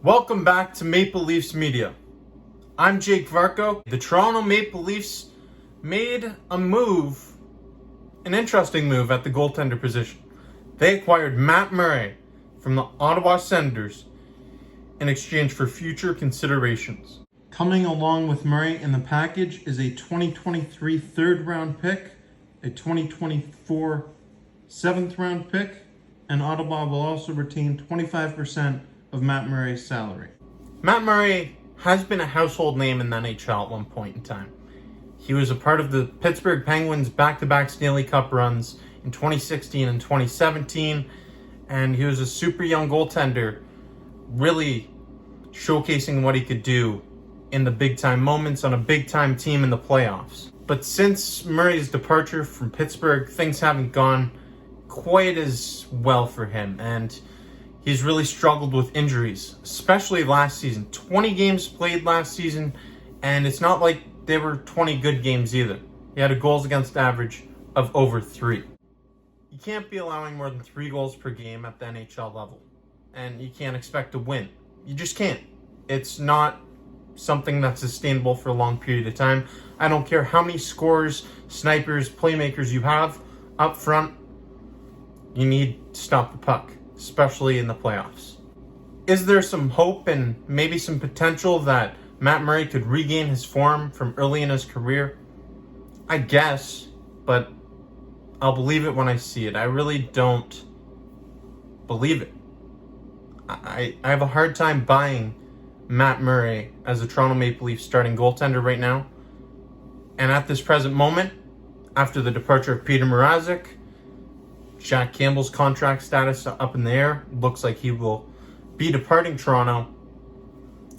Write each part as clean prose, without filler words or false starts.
Welcome back to Maple Leafs Media. I'm Jake Varcoe. The Toronto Maple Leafs made an interesting move at the goaltender position. They acquired Matt Murray from the Ottawa Senators in exchange for future considerations. Coming along with Murray in the package is a 2023 third round pick, a 2024 seventh round pick, and Ottawa will also retain 25% of Matt Murray's salary. Matt Murray has been a household name in the NHL at one point in time. He was a part of the Pittsburgh Penguins' back-to-back Stanley Cup runs in 2016 and 2017, and he was a super young goaltender, really showcasing what he could do in the big-time moments on a big-time team in the playoffs. But since Murray's departure from Pittsburgh, things haven't gone quite as well for him, and he's really struggled with injuries, especially last season. 20 games played last season, and it's not like they were 20 good games either. He had a goals against average of over 3. You can't be allowing more than 3 goals per game at the NHL level, and you can't expect to win. You just can't. It's not something that's sustainable for a long period of time. I don't care how many scorers, snipers, playmakers you have up front, you need to stop the puck, especially in the playoffs. Is there some hope and maybe some potential that Matt Murray could regain his form from early in his career? I guess, but I'll believe it when I see it. I really don't believe it. I have a hard time buying Matt Murray as a Toronto Maple Leafs starting goaltender right now. And at this present moment, after the departure of Peter Mrazek, Jack Campbell's contract status up in the air, looks like he will be departing Toronto.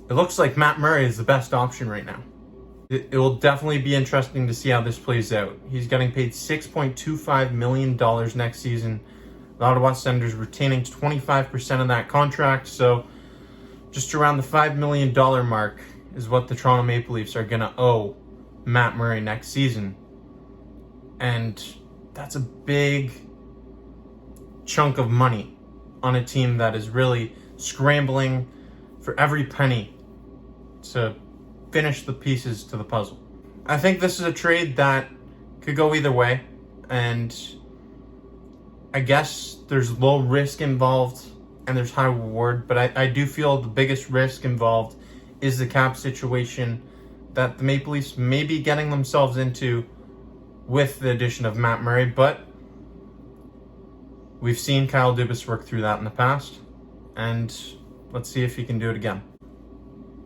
It looks like Matt Murray is the best option right now. It will definitely be interesting to see how this plays out. He's getting paid $6.25 million next season. The Ottawa Senators retaining 25% of that contract, so just around the $5 million mark is what the Toronto Maple Leafs are going to owe Matt Murray next season. And that's a big chunk of money on a team that is really scrambling for every penny to finish the pieces to the puzzle. I think this is a trade that could go either way, and I guess there's low risk involved and there's high reward, but I do feel the biggest risk involved is the cap situation that the Maple Leafs may be getting themselves into with the addition of Matt Murray, but we've seen Kyle Dubas work through that in the past, and let's see if he can do it again.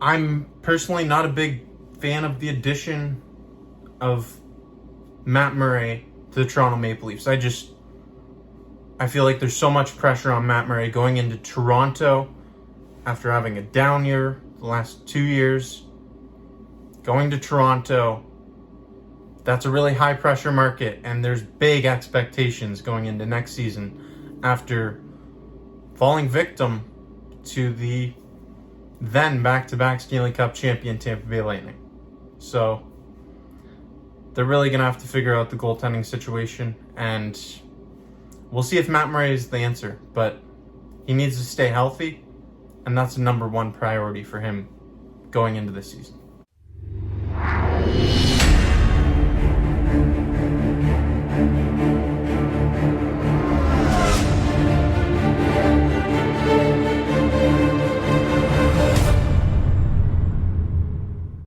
I'm personally not a big fan of the addition of Matt Murray to the Toronto Maple Leafs. I feel like there's so much pressure on Matt Murray going into Toronto after having a down year the last 2 years. Going to Toronto, that's a really high pressure market, and there's big expectations going into next season after falling victim to the then back-to-back Stanley Cup champion Tampa Bay Lightning. So they're really going to have to figure out the goaltending situation, and we'll see if Matt Murray is the answer, but he needs to stay healthy, and that's the number one priority for him going into this season.